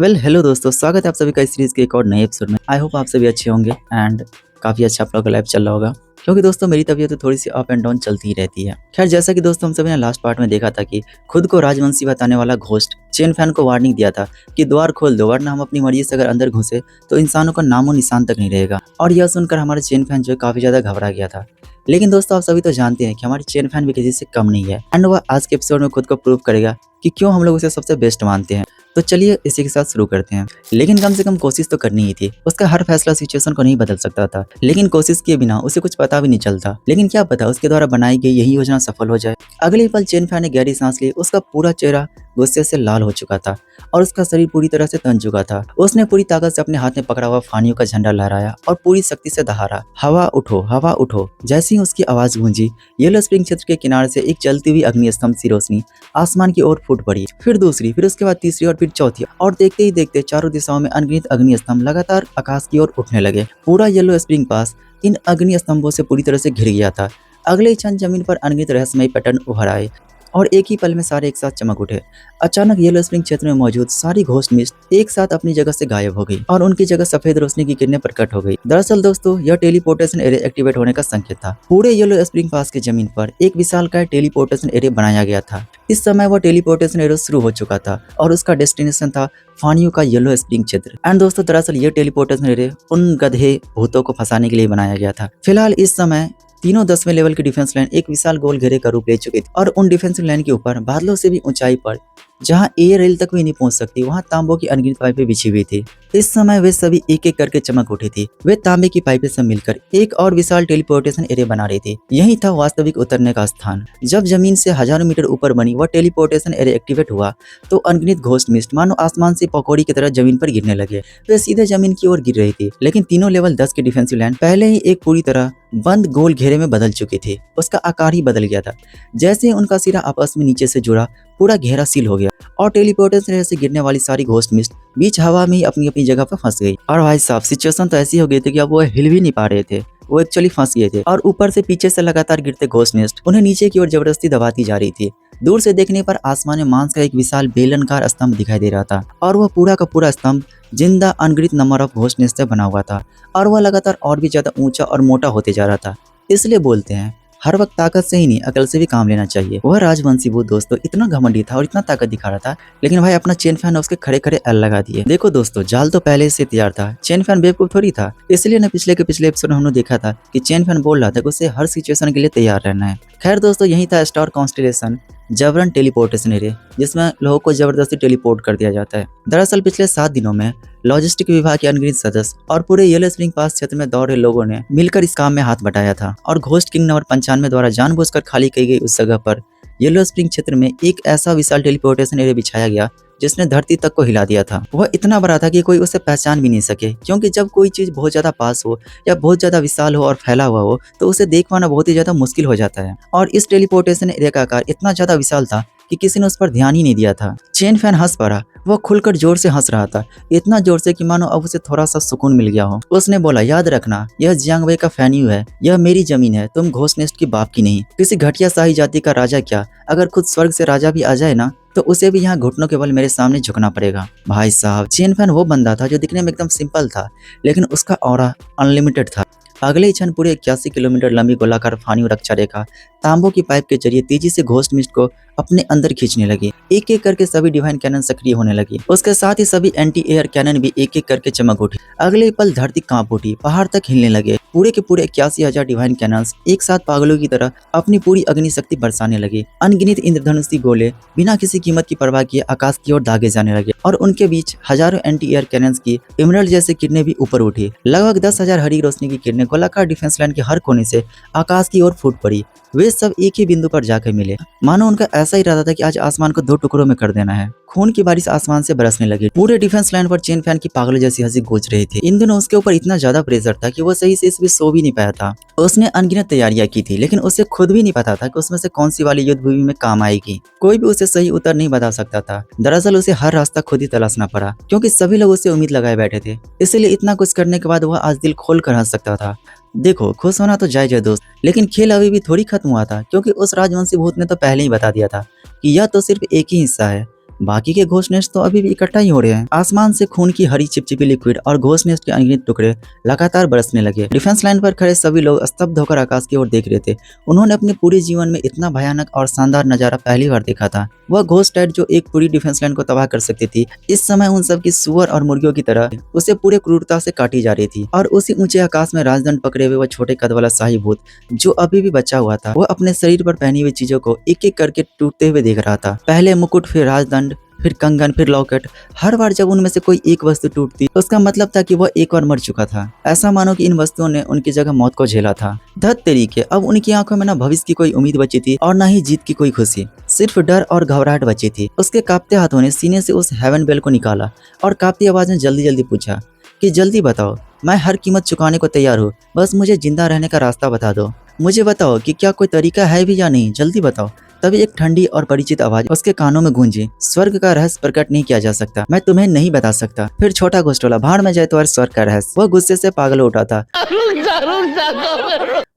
Hello दोस्तों, स्वागत है आप सभी का इस सीरीज़ के एक और नए एपिसोड में। आई होप आप सभी अच्छे होंगे एंड काफ़ी अच्छा आप लोगों का लाइफ चल रहा होगा। क्योंकि दोस्तों मेरी तबीयत तो थोड़ी-सी अप एंड डाउन चलती ही रहती है। खैर जैसा कि दोस्तों हम सभी ने लास्ट पार्ट में देखा था कि खुद को राजवंशी बताने वाला घोस्ट चेन फैन को वार्निंग दिया था कि द्वार खोल दो वरना हम अपनी मर्जी से अगर अंदर घुसे तो इंसानों का नामो-निशान तक नहीं रहेगा। और यह सुनकर हमारा चेन फैन जो है काफ़ी ज़्यादा घबरा गया था। लेकिन दोस्तों आप सभी तो जानते हैं कि हमारी चेन फैन भी किसी से कम नहीं है एंड वह आज के एपिसोड में खुद को प्रूव करेगा कि क्यों हम लोग उसे सबसे बेस्ट मानते हैं। तो चलिए इसी के साथ शुरू करते हैं। लेकिन कम से कम कोशिश तो करनी ही थी। उसका हर फैसला सिचुएशन को नहीं बदल सकता था, लेकिन कोशिश किए बिना उसे कुछ पता भी नहीं चलता। लेकिन क्या पता उसके द्वारा बनाई गई यही योजना सफल हो जाए। अगले ही पल चेन फैन ने गहरी सांस ली। उसका पूरा चेहरा गुस्से से लाल हो चुका था और उसका शरीर पूरी तरह से तन चुका था। उसने पूरी ताकत से अपने हाथ में पकड़ा हुआ फानियों का झंडा लहराया और पूरी शक्ति से दहाड़ा, हवा उठो, हवा उठो। जैसे ही उसकी आवाज गूंजी, येलो स्प्रिंग क्षेत्र के किनारे से एक जलती हुई अग्नि स्तंभ सी रोशनी आसमान की ओर फूट पड़ी। फिर दूसरी, फिर उसके बाद तीसरी और फिर चौथी, और देखते ही देखते चारों दिशाओं में अनगिनत अग्नि स्तंभ लगातार आकाश की ओर उठने लगे। पूरा येलो स्प्रिंग पास इन अग्नि स्तंभों से पूरी तरह से घिर गया था। अगले ही क्षण जमीन पर अनगिनत रहस्यमय पैटर्न उभर आए और एक ही पल में सारे एक साथ चमक उठे। अचानक येलो स्प्रिंग क्षेत्र में मौजूद सारी घोस्ट मिस्ट एक साथ अपनी जगह से गायब हो गई और उनकी जगह सफेद रोशनी की किरणें प्रकट हो गई। दरअसल दोस्तों यह टेलीपोर्टेशन एरे एक्टिवेट होने का संकेत था। पूरे येलो स्प्रिंग पास की जमीन पर एक विशालकाय टेलीपोर्टेशन एरे बनाया गया था। इस समय वह टेलीपोर्टेशन एरो शुरू हो चुका था और उसका डेस्टिनेशन था फानियों का येलो स्प्रिंग क्षेत्र। एंड दोस्तों दरअसल ये टेलीपोर्टेशन एरे उन गधे भूतों को फंसाने के लिए बनाया गया था। फिलहाल इस समय तीनों 10वें लेवल की डिफेंस लाइन एक विशाल गोल घेरे का रूप ले चुकी थी और उन डिफेंसिव लाइन के ऊपर बादलों से भी ऊंचाई पर जहां एयर रेल तक भी नहीं पहुंच सकती वहां तांबों की अनगिनत पाइपें बिछी हुई थी। इस समय वे सभी एक एक करके चमक उठी थी। वे तांबे की पाइपें सब मिलकर एक और विशाल टेलीपोर्टेशन एरिया बना रही थी। यही था वास्तविक उतरने का स्थान। जब जमीन से हजारों मीटर ऊपर बनी वह टेलीपोर्टेशन एरिया एक्टिवेट हुआ तो अनगिनत घोस्ट मिस्ट मानो आसमान से पकौड़ी की तरह जमीन पर गिरने लगे। वे सीधे जमीन की ओर गिर रही थी, लेकिन तीनों लेवल 10 की डिफेंसिव लाइन पहले ही एक पूरी तरह बंद गोल घेरे में बदल चुकी थी। उसका आकार ही बदल गया था। जैसे ही उनका सिरा आपस में नीचे से जुड़ा, पूरा घेरा सील हो गया और टेलीपोर्टेशन से गिरने वाली सारी घोस्ट मिस्ट बीच हवा में ही अपनी अपनी जगह पर फंस गई। और भाई साहब सिचुएशन तो ऐसी हो गई थी कि अब वो हिल भी नहीं पा रहे थे। वो एक्चुअली फंस गए थे और ऊपर से पीछे से लगातार गिरते घोस्ट मिस्ट उन्हें नीचे की ओर जबरदस्ती दबाती जा रही थी। दूर से देखने पर आसमान में मांस का एक विशाल बेलनकार स्तंभ दिखाई दे रहा था और वह पूरा का पूरा स्तंभ जिंदा अनगिनत नंबर ऑफ घोस्ट मिस्ट से बना हुआ था और वह लगातार और भी ज्यादा ऊंचा और मोटा होते जा रहा था। इसलिए बोलते हैं हर वक्त ताकत से ही नहीं अकल से भी काम लेना चाहिए। वह राजवंशी भूत दोस्तों इतना घमंडी था और इतना ताकत दिखा रहा था, लेकिन भाई अपना चेन फैन उसके खड़े खड़े एल लगा दिए। देखो दोस्तों जाल तो पहले से तैयार था, चेन फैन बेवकूफ थोड़ी था। इसलिए ना पिछले एपिसोड में हमने देखा था कि चेन फैन बोल रहा था कि उसे हर सिचुएशन के लिए तैयार रहना है। खैर दोस्तों यही था स्टार कॉन्स्टेलेशन जबरन टेलीपोर्टेशन एरिया, जिसमें लोगों को जबरदस्ती टेलीपोर्ट कर दिया जाता है। दरअसल पिछले 7 दिनों में लॉजिस्टिक विभाग के अनगिनत सदस्य और पूरे येलो स्प्रिंग पास क्षेत्र में दौड़ रहे लोगों ने मिलकर इस काम में हाथ बटाया था और घोस्ट किंग नंबर 95 द्वारा जानबूझकर खाली की गई उस जगह पर येलो स्प्रिंग क्षेत्र में एक ऐसा विशाल टेलीपोर्टेशन एरिया बिछाया गया जिसने धरती तक को हिला दिया था। वह इतना बड़ा था कि कोई उसे पहचान भी नहीं सके, क्योंकि जब कोई चीज बहुत ज्यादा पास हो या बहुत ज्यादा विशाल हो और फैला हुआ हो तो उसे देख पाना बहुत ही ज्यादा मुश्किल हो जाता है। और इस टेलीपोर्टेशन एरिया का आकार इतना ज्यादा विशाल था कि किसी ने उस पर ध्यान ही नहीं दिया था। चेन फैन हंस पड़ा। वह खुलकर जोर से हंस रहा था, इतना जोर से कि मानो अब उसे थोड़ा सा सुकून मिल गया हो। उसने बोला, याद रखना यह जियांग वei का फैन्यू है, यह मेरी जमीन है, तुम घोस्ट नेस्ट की बाप की नहीं। किसी घटिया शाही जाति का राजा क्या, अगर खुद स्वर्ग से राजा भी आ जाए ना तो उसे भी यहाँ घुटनों के बल मेरे सामने झुकना पड़ेगा। भाई साहब चेन फैन वो बंदा था जो दिखने में एकदम सिंपल था, लेकिन उसका ऑरा अनलिमिटेड था। अगले ही क्षण पूरे 81 किलोमीटर लंबी गोलाकार फानी रक्षा रेखा तांबों की पाइप के जरिए तेजी से घोस्ट मिस्ट को अपने अंदर खींचने लगी। एक एक करके सभी डिवाइन कैनन सक्रिय होने लगी। उसके साथ ही सभी एंटी एयर कैनन भी एक एक करके चमक उठी। अगले ही पल धरती कांप उठी, पहाड़ तक हिलने लगे। पूरे के पूरे 81,000 डिवाइन कैनन एक साथ पागलों की तरह अपनी पूरी अग्नि शक्ति बरसाने लगे। अनगिनत इंद्रधनुषी गोले बिना किसी कीमत की परवाह किए आकाश की ओर दागे जाने लगे और उनके बीच हजारों एंटी एयर कैनन की इमरल्ड जैसे किरणें भी ऊपर उठी। लगभग 10,000 हरी रोशनी की किरणें गोलाकार डिफेंस लाइन के हर कोने से आकाश की ओर फूट पड़ी। वे सब एक ही बिंदु पर जाकर मिले, मानो उनका ऐसा इरादा था कि आज आसमान को 2 टुकड़ों में कर देना है। खून की बारिश आसमान से बरसने लगी। पूरे डिफेंस लाइन पर चेन फैन की पागलों जैसी हंसी गूंज रही थी। इन दिनों उसके ऊपर इतना ज्यादा प्रेशर था कि वो सही से इस बीच सो भी नहीं पाया था। उसने अनगिनत तैयारियां की थी, लेकिन उसे खुद भी नहीं पता था कि उसमें से कौन सी वाली युद्ध भूमि में काम आएगी। कोई भी उसे सही उत्तर नहीं बता सकता था। दरअसल उसे हर रास्ता खुद ही तलाशना पड़ा, क्योंकि सभी लोग उससे उम्मीद लगाए बैठे थे। इसलिए इतना कुछ करने के बाद वह आज दिल खोल कर हंस सकता था। देखो खुश होना तो जायज है दोस्त, लेकिन खेल अभी भी थोड़ी खत्म हुआ था, क्योंकि उस राजवंशी भूत ने तो पहले ही बता दिया था कि यह तो सिर्फ एक ही हिस्सा है। बाकी के घोस्ट नेस्ट तो अभी भी इकट्ठा ही हो रहे हैं। आसमान से खून की हरी चिपचिपी लिक्विड और घोस्ट नेस्ट के अनगिनत टुकड़े लगातार बरसने लगे। डिफेंस लाइन पर खड़े सभी लोग स्तब्ध होकर आकाश की ओर देख रहे थे। उन्होंने अपने पूरे जीवन में इतना भयानक और शानदार नजारा पहली बार देखा था। वह घोस्ट टाइड जो एक पूरी डिफेंस लाइन को तबाह कर सकती थी, इस समय उन सब की सुअर और मुर्गियों की तरह उसे पूरे क्रूरता से काटी जा रही थी। और उसी ऊंचे आकाश में राजदंड पकड़े हुए वह छोटे कद वाला शाही भूत जो अभी भी बचा हुआ था, वह अपने शरीर पर पहनी हुई चीजों को एक एक करके टूटते हुए देख रहा था। पहले मुकुट, फिर राजदंड, फिर कंगन, फिर लॉकेट। हर बार जब उनमें से कोई एक वस्तु टूटती तो उसका मतलब था कि वह एक बार मर चुका था। ऐसा मानो कि इन वस्तुओं ने उनकी जगह मौत को झेला था। धत तरीके, अब उनकी आंखों में न भविष्य की कोई उम्मीद बची थी और न ही जीत की कोई खुशी, सिर्फ डर और घबराहट बची थी। उसके कांपते हाथों ने सीने से उस हेवन बेल को निकाला और कांपती आवाज में जल्दी जल्दी पूछा कि जल्दी बताओ, मैं हर कीमत चुकाने को तैयार हूँ, बस मुझे जिंदा रहने का रास्ता बता दो। मुझे बताओ कि क्या कोई तरीका है भी या नहीं, जल्दी बताओ। तभी एक ठंडी और परिचित आवाज उसके कानों में गूंजी। स्वर्ग का रहस्य प्रकट नहीं किया जा सकता, मैं तुम्हें नहीं बता सकता। फिर छोटा घोस्टोला, भाड़ में जाए तो स्वर्ग का रहस्य। वह गुस्से से पागल उठा था।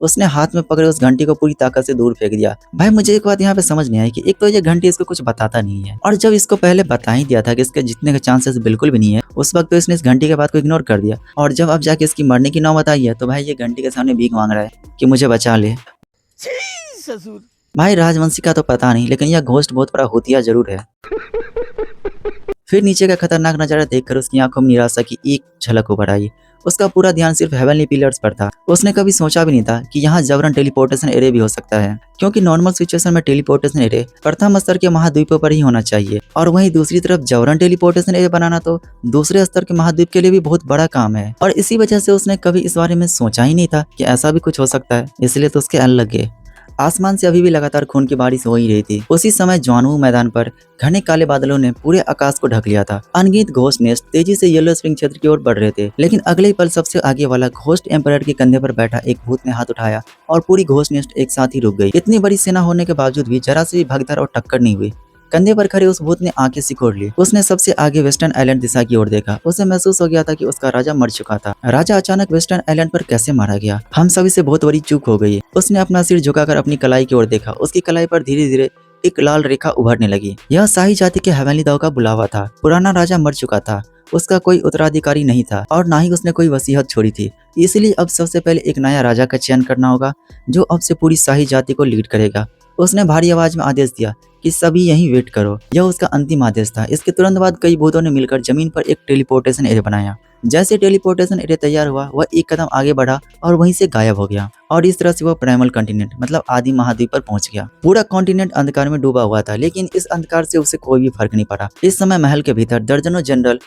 उसने हाथ में पकड़े उस घंटी को पूरी ताकत से दूर फेंक दिया। भाई मुझे एक बात यहाँ पे समझ नहीं आई कि एक तो ये घंटी इसको कुछ बताता नहीं है, और जब इसको पहले बता ही दिया था कि इसके जीतने के चांसेस बिल्कुल भी नहीं है, उस वक्त तो इसने इस घंटी के बात को इग्नोर कर दिया। और जब अब जाके इसकी मरने की नौबत आई है तो भाई ये घंटी के सामने भीख मांग रहा है कि मुझे बचा ले। भाई राजवंशी का तो पता नहीं, लेकिन यह घोस्ट बहुत बड़ा होतिया जरूर है। फिर नीचे का खतरनाक नजारा देखकर उसकी आंखों में निराशा की एक झलक उभर आई। उसका पूरा ध्यान सिर्फ हेवनली पिलर्स पर था। उसने कभी सोचा भी नहीं था कि यहाँ जबरन टेलीपोर्टेशन एरे भी हो सकता है, क्योंकि नॉर्मल सिचुएशन में टेलीपोर्टेशन एरे प्रथम स्तर के महाद्वीपों पर ही होना चाहिए, और वहीं दूसरी तरफ जबरन टेलीपोर्टेशन एरे बनाना तो दूसरे स्तर के महाद्वीप के लिए भी बहुत बड़ा काम है। और इसी वजह से उसने कभी इस बारे में सोचा ही नहीं था कि ऐसा भी कुछ हो सकता है, इसलिए तो उसके अल लगे। आसमान से अभी भी लगातार खून की बारिश हो ही रही थी। उसी समय जॉनवू मैदान पर घने काले बादलों ने पूरे आकाश को ढक लिया था। अनगिनत घोस्ट नेस्ट तेजी से येलो स्प्रिंग क्षेत्र की ओर बढ़ रहे थे, लेकिन अगले ही पल सबसे आगे वाला घोस्ट एम्पायर के कंधे पर बैठा एक भूत ने हाथ उठाया और पूरी घोस्ट नेस्ट एक साथ ही रुक गई। इतनी बड़ी सेना होने के बावजूद भी जरा से भी भगदड़ और टक्कर नहीं हुई। कंधे पर खड़े उस भूत ने आंखें सिकोड़ ली। उसने सबसे आगे वेस्टर्न आइलैंड दिशा की ओर देखा। उसे महसूस हो गया था कि उसका राजा मर चुका था। राजा अचानक वेस्टर्न आइलैंड पर कैसे मारा गया? हम सभी से बहुत बड़ी चूक हो गई। उसने अपना सिर झुकाकर अपनी कलाई की ओर देखा। उसकी कलाई पर धीरे धीरे एक लाल रेखा उभरने लगी। यह शाही जाति के हेवनली दाव का बुलावा था। पुराना राजा मर चुका था, उसका कोई उत्तराधिकारी नहीं था और ना ही उसने कोई वसीयत छोड़ी थी। इसलिए अब सबसे पहले एक नया राजा का चयन करना होगा जो अब से पूरी शाही जाति को लीड करेगा। उसने भारी आवाज में आदेश दिया कि सभी यहीं वेट करो। यह उसका अंतिम आदेश था। इसके तुरंत बाद कई भूतों ने मिलकर जमीन पर एक टेलीपोर्टेशन एरिया बनाया। जैसे टेलीपोर्टेशन एरिया तैयार हुआ, वह एक कदम आगे बढ़ा और वहीं से गायब हो गया। और इस तरह से वह प्राइमल कॉन्टिनेंट मतलब आदि महाद्वीप पर पहुंच गया। पूरा कॉन्टिनेंट अंधकार में डूबा हुआ था, लेकिन इस अंधकार से उसे कोई भी फर्क नहीं पड़ा। इस समय महल के भीतर दर्जनों जनरल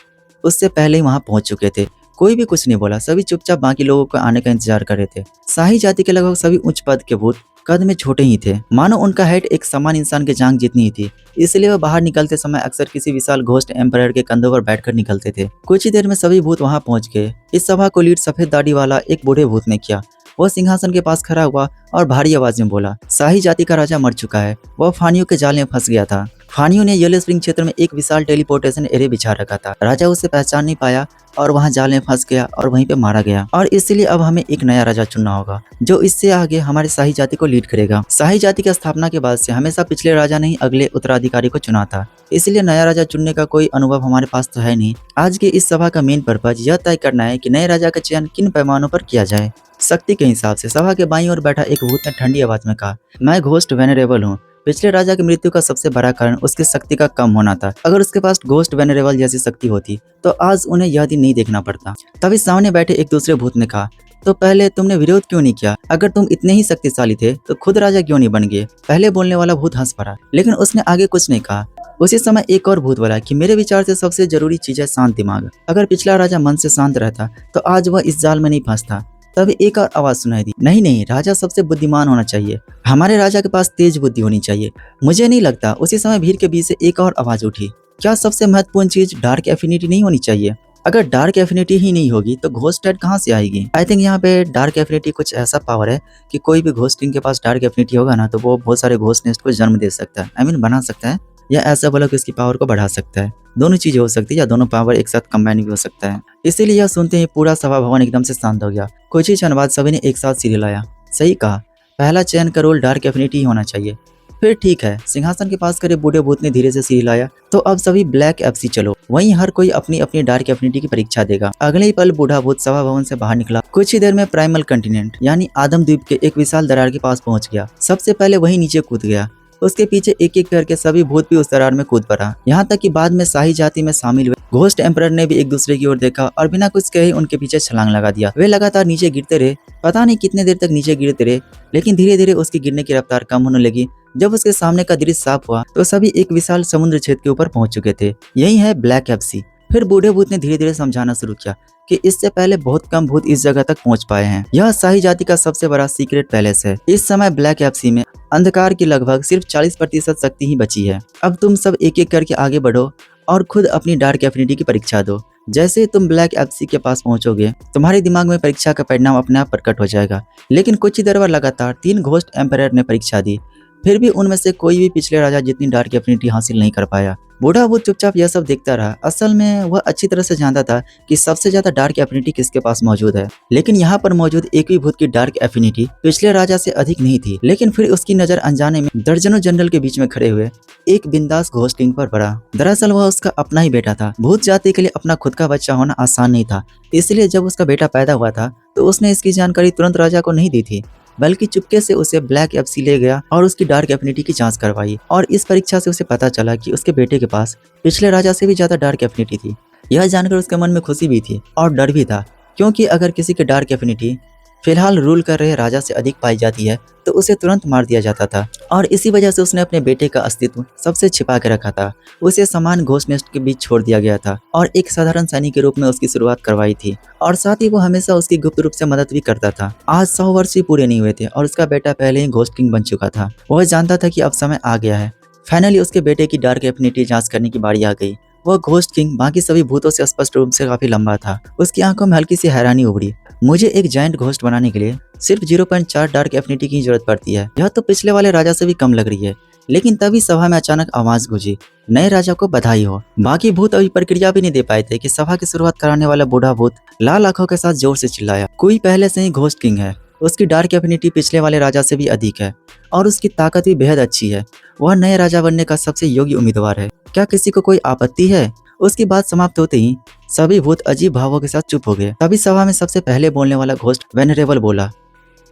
उससे पहले ही वहां पहुंच चुके थे। कोई भी कुछ नहीं बोला, सभी चुपचाप बाकी लोगों को आने का इंतजार कर रहे थे। शाही जाति के लगभग सभी उच्च पद के भूत कद में छोटे ही थे, मानो उनका हाइट एक समान इंसान के जांघ जितनी ही थी। इसलिए वह बाहर निकलते समय अक्सर किसी विशाल घोस्ट एम्पायर के कंधों पर बैठकर निकलते थे। कुछ ही देर में सभी भूत वहां पहुंच गए। इस सभा को लीड सफेद दाढ़ी वाला एक बूढ़े भूत ने किया। वह सिंहासन के पास खड़ा हुआ और भारी आवाज में बोला, शाही जाति का राजा मर चुका है। वह फानियों के जाल में फंस गया था। फानियों ने येलो स्प्रिंग क्षेत्र में एक विशाल टेलीपोर्टेशन एरे बिछा रखा था। राजा उसे पहचान नहीं पाया और वहां जाल में फंस गया और वहीं पे मारा गया। और इसलिए अब हमें एक नया राजा चुनना होगा जो इससे आगे हमारे शाही जाति को लीड करेगा। शाही जाति की स्थापना के बाद से हमेशा पिछले राजा ने ही अगले उत्तराधिकारी को चुना था, इसलिए नया राजा चुनने का कोई अनुभव हमारे पास तो है नहीं। आज के इस सभा का मेन पर्पज यह तय करना है कि नए राजा का चयन किन पैमानों पर किया जाए। शक्ति के हिसाब से सभा के बाईं ओर बैठा एक भूत ने ठंडी आवाज में कहा, मैं घोस्ट वेनरेबल हूँ। पिछले राजा की मृत्यु का सबसे बड़ा कारण उसकी शक्ति का कम होना था। अगर उसके पास घोस्ट वेनरेबल जैसी शक्ति होती तो आज उन्हें यह दिन नहीं देखना पड़ता। तभी सामने बैठे एक दूसरे भूत ने कहा, तो पहले तुमने विरोध क्यों नहीं किया? अगर तुम इतने ही शक्तिशाली थे तो खुद राजा क्यों नहीं बन गए? पहले बोलने वाला भूत हंस पड़ा, लेकिन उसने आगे कुछ नहीं कहा। उसी समय एक और भूत बोला कि मेरे विचार से सबसे जरूरी चीज है शांत दिमाग। अगर पिछला राजा मन से शांत रहता तो आज वह इस जाल में नहीं फंसता। तभी एक और आवाज सुनाई दी, नहीं नहीं, राजा सबसे बुद्धिमान होना चाहिए। हमारे राजा के पास तेज बुद्धि होनी चाहिए। मुझे नहीं लगता। उसी समय भीड़ के बीच से एक और आवाज उठी, क्या सबसे महत्वपूर्ण चीज डार्क एफिनिटी नहीं होनी चाहिए? अगर डार्क एफिनिटी ही नहीं होगी तो घोस्ट टाइड कहाँ से आएगी? आई थिंक यहाँ पे डार्क एफिनिटी कुछ ऐसा पावर है कि कोई भी घोस्ट किंग के पास डार्क एफिनिटी होगा ना तो वो बहुत सारे घोस्ट नेस्ट को जन्म दे सकता है। आई मीन बना सकता है, या ऐसा बोला कि उसकी पावर को बढ़ा सकता है। दोनों चीजें हो सकती है, या दोनों पावर एक साथ कंबाइन भी हो सकता है। इसीलिए यह सुनते ही पूरा सभा भवन एकदम से शांत हो गया। कुछ ही क्षण बाद सभी ने एक साथ सिर हिलाया। सही कहा, पहला चयन का रोल डार्क एफिनिटी ही होना चाहिए। फिर ठीक है, सिंहासन के पास करे बूढ़े भूत ने धीरे से सिर हिलाया। तो अब सभी ब्लैक एफसी चलो, वहीं हर कोई अपनी अपनी डार्क एफिनिटी की परीक्षा देगा। अगले ही पल बूढ़ा भूत सभा भवन से बाहर निकला। कुछ ही देर में प्राइमल कंटिनेंट यानी आदम द्वीप के एक विशाल दरार के पास पहुंच गया। सबसे पहले वही नीचे कूद गया। उसके पीछे एक एक करके सभी भूत भी उस दरार में कूद पड़ा। यहाँ तक कि बाद में शाही जाति में शामिल हुए घोस्ट एम्परर ने भी एक दूसरे की ओर देखा और बिना कुछ कहे उनके पीछे छलांग लगा दिया। वे लगातार नीचे गिरते रहे, पता नहीं कितने देर तक नीचे गिरते रहे, लेकिन धीरे धीरे उसकी गिरने की रफ्तार कम होने लगी। जब उसके सामने का दृश्य साफ हुआ तो सभी एक विशाल समुद्र क्षेत्र के ऊपर पहुंच चुके थे। यही है ब्लैक एफसी। फिर बूढ़े भूत ने धीरे धीरे समझाना शुरू किया कि इससे पहले बहुत कम भूत इस जगह तक पहुंच पाए हैं। यह शाही जाति का सबसे बड़ा सीक्रेट पैलेस है। इस समय ब्लैक एफसी में अंधकार की लगभग सिर्फ 40% शक्ति ही बची है। अब तुम सब एक एक करके आगे बढ़ो और खुद अपनी डार्क एफिनिटी की परीक्षा दो। जैसे ही तुम ब्लैक एफसी के पास पहुंचोगे, तुम्हारे दिमाग में परीक्षा का परिणाम अपने आप प्रकट हो जाएगा। लेकिन कुछ ही देर बाद लगातार 3 घोस्ट एम्परर ने परीक्षा दी। फिर भी उनमें से कोई भी पिछले राजा जितनी डार्क एफिनिटी हासिल नहीं कर पाया। बूढ़ा भूत चुपचाप यह सब देखता रहा। असल में वह अच्छी तरह से जानता था कि सबसे ज्यादा डार्क एफिनिटी किसके पास मौजूद है। लेकिन यहाँ पर मौजूद एक भी भूत की डार्क एफिनिटी पिछले राजा से अधिक नहीं थी। लेकिन फिर उसकी नजर अनजाने में दर्जनों जनरल के बीच में खड़े हुए एक बिंदास घोस्ट किंग पर पड़ा। दरअसल वह उसका अपना ही बेटा था। भूत जाति के लिए अपना खुद का बच्चा होना आसान नहीं था, इसलिए जब उसका बेटा पैदा हुआ था तो उसने इसकी जानकारी तुरंत राजा को नहीं दी थी, बल्कि चुपके से उसे ब्लैक एफसी ले गया और उसकी डार्क एफिनिटी की जांच करवाई। और इस परीक्षा से उसे पता चला कि उसके बेटे के पास पिछले राजा से भी ज्यादा डार्क एफिनिटी थी। यह जानकर उसके मन में खुशी भी थी और डर भी था, क्योंकि अगर किसी की डार्क एफिनिटी फिलहाल रूल कर रहे राजा से अधिक पाई जाती है तो उसे तुरंत मार दिया जाता था। और इसी वजह से उसने अपने बेटे का अस्तित्व सबसे छिपा के रखा था। उसे समान घोस्ट नेस्ट के बीच छोड़ दिया गया था और एक साधारण सैनिक के रूप में उसकी शुरुआत करवाई थी। और साथ ही वो हमेशा उसकी गुप्त रूप से मदद भी करता था। आज 100 वर्ष ही पूरे नहीं हुए थे और उसका बेटा पहले ही घोस्ट किंग बन चुका था। वह जानता था कि अब समय आ गया है। फाइनली उसके बेटे की डार्क एफिनिटी जांच करने की बारी आ गई। वह घोस्ट किंग बाकी सभी भूतों से स्पष्ट रूप से काफी लंबा था। उसकी आंखों में हल्की सी हैरानी उभरी। मुझे एक जायंट घोस्ट बनाने के लिए सिर्फ 0.4 डार्क एफिनिटी की जरूरत पड़ती है। यह तो पिछले वाले राजा से भी कम लग रही है। लेकिन तभी सभा में अचानक आवाज गूंजी, नए राजा को बधाई हो। बाकी भूत अभी प्रक्रिया भी नहीं दे पाए थे कि सभा की शुरुआत कराने वाला बूढ़ा भूत लाल आंखों के साथ जोर से चिल्लाया, कोई पहले से ही घोस्ट किंग है। उसकी डार्क एफिनिटी पिछले वाले राजा से भी अधिक है और उसकी ताकत भी बेहद अच्छी है। वह नए राजा बनने का सबसे योग्य उम्मीदवार है। क्या किसी को कोई आपत्ति है? उसकी बात समाप्त होते ही सभी भूत अजीब भावों के साथ चुप हो गए। तभी सभा में सबसे पहले बोलने वाला घोस्ट वेनरेबल बोला।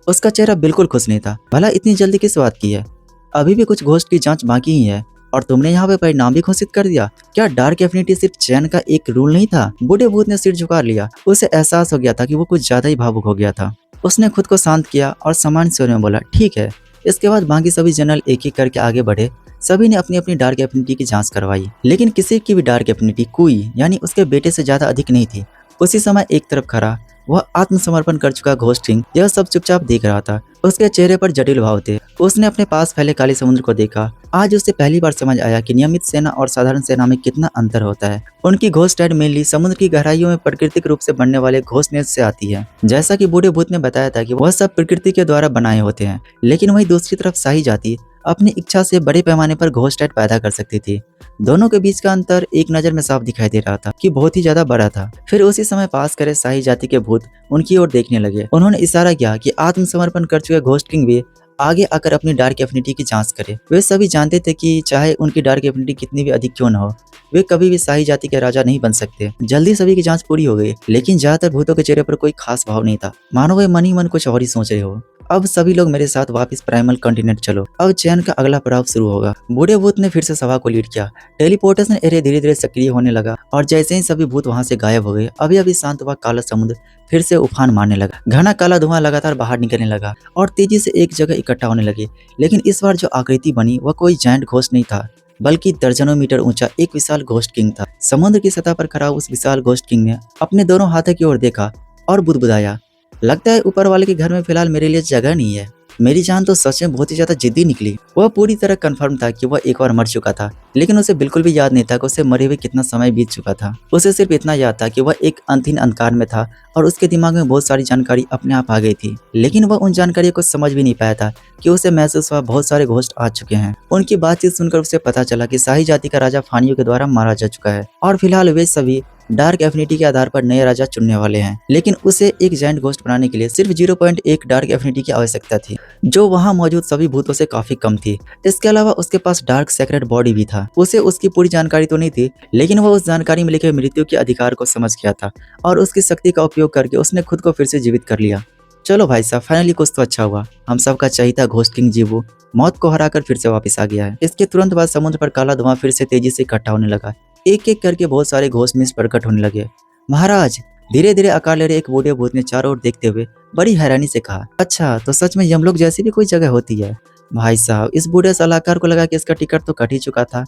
उसका चेहरा बिल्कुल खुश नहीं था। भला इतनी जल्दी किस बात की है? अभी भी कुछ घोस्ट की जांच बाकी ही है और तुमने यहाँ पे परिणाम भी घोषित कर दिया। क्या डार्क एफिनिटी सिर्फ चयन का एक रूल नहीं था? बूढ़े भूत ने सिर झुका लिया। उसे एहसास हो गया था कि वो कुछ ज्यादा ही भावुक हो गया था। उसने खुद को शांत किया और सामान्य स्वर में बोला, ठीक है। इसके बाद बाकी सभी जनरल एक एक करके आगे बढ़े। सभी ने अपनी अपनी डार्क एफिनिटी की जांच करवाई, लेकिन किसी की भी डार्क एफिनिटी कोई यानी उसके बेटे से ज्यादा अधिक नहीं थी। उसी समय एक तरफ खड़ा वह आत्मसमर्पण कर चुका घोस्ट किंग यह सब चुपचाप देख रहा था। उसके चेहरे पर जटिल भाव थे। उसने अपने पास फैले काले समुद्र को देखा। आज उसे पहली बार समझ आया कि नियमित सेना और साधारण सेना में कितना अंतर होता है। उनकी घोस्ट टाइड मेनली समुद्र की गहराइयों में प्राकृतिक रूप से बनने वाले घोस्ट नेस्ट से आती है। जैसा कि बूढ़े भूत ने बताया था कि वह सब प्रकृति के द्वारा बनाए होते हैं, लेकिन वही दूसरी तरफ शाही जाति अपनी इच्छा से बड़े पैमाने पर घोस्ट टाइड पैदा कर सकती थी। दोनों के बीच का अंतर एक नजर में साफ दिखाई दे रहा था कि बहुत ही ज्यादा बड़ा था। फिर उसी समय पास करे शाही जाति के भूत उनकी ओर देखने लगे। उन्होंने इशारा किया कि आत्मसमर्पण कर चुके घोस्ट किंग भी आगे आकर अपनी डार्क एफिनिटी की जांच करे। वे सभी जानते थे कि चाहे उनकी डार्क एफिनिटी कितनी भी अधिक क्यों न हो, वे कभी भी शाही जाति के राजा नहीं बन सकते। जल्दी सभी की जांच पूरी हो गई, लेकिन ज्यादातर भूतों के चेहरे पर कोई खास भाव नहीं था, मानो वे मन ही मन कुछ और ही सोच रहे हो। अब सभी लोग मेरे साथ वापस प्राइमल कॉन्टिनेंट चलो। अब चयन का अगला पड़ाव शुरू होगा। बूढ़े भूत ने फिर से सभा को लीड किया। टेलीपोर्टेशन एरिया धीरे धीरे सक्रिय होने लगा और जैसे ही सभी भूत वहां से गायब हो गए, अभी अभी शांत हुआ काला समुद्र फिर से उफान मारने लगा। घना काला धुआं लगातार बाहर निकलने लगा और तेजी से एक जगह इकट्ठा होने लगे। लेकिन इस बार जो आकृति बनी वह कोई जायंट घोस्ट नहीं था, बल्कि दर्जनों मीटर ऊंचा एक विशाल घोस्ट किंग था। समुद्र की सतह पर खड़ा उस विशाल घोस्ट किंग ने अपने दोनों हाथों की ओर देखा और बुदबुदाया, लगता है ऊपर वाले के घर में फिलहाल मेरे लिए जगह नहीं है। मेरी जान तो सच में बहुत ही ज्यादा जिद्दी निकली। वह पूरी तरह कंफर्म था कि वह एक बार मर चुका था, लेकिन उसे बिल्कुल भी याद नहीं था कि उसे मरे हुए कितना समय बीत चुका था। उसे सिर्फ इतना याद था कि वह एक अंतिम अंधकार में था और उसके दिमाग में बहुत सारी जानकारी अपने आप आ गई थी। लेकिन वह उन जानकारियों को समझ भी नहीं पाया था कि उसे महसूस हुआ बहुत सारे घोस्ट आ चुके हैं। उनकी बातचीत सुनकर उसे पता चला कि शाही जाति का राजा फानियों के द्वारा मारा जा चुका है और फिलहाल वे सभी डार्क एफिनिटी के आधार पर नए राजा चुनने वाले हैं, लेकिन उसे एक जायंट घोस्ट बनाने के लिए सिर्फ 0.1 डार्क एफिनिटी की आवश्यकता थी, जो वहाँ मौजूद सभी भूतों से काफी कम थी। इसके अलावा उसके पास डार्क सेक्रेट बॉडी भी था। उसे उसकी पूरी जानकारी तो नहीं थी, लेकिन वो उस जानकारी में लिखे मृत्यु के अधिकार को समझ गया था और उसकी शक्ति का उपयोग करके उसने खुद को फिर से जीवित कर लिया। चलो भाई साहब, फाइनली कुछ तो अच्छा हुआ। हम सबका चहीता घोस्ट किंग जीवो मौत को हराकर फिर से वापस आ गया है। इसके तुरंत बाद समुद्र पर काला धुआं फिर से तेजी से इकट्ठा होने लगा। एक एक करके बहुत सारे घोस्ट मिस प्रकट होने लगे। महाराज, धीरे धीरे आकार ले रहे एक बूढ़े भूत ने चारों ओर देखते हुए बड़ी हैरानी से कहा, अच्छा तो सच में यमलोक जैसी भी कोई जगह होती है। भाई साहब, इस बूढ़े सलाहकार को लगा कि इसका टिकट तो कट ही चुका था,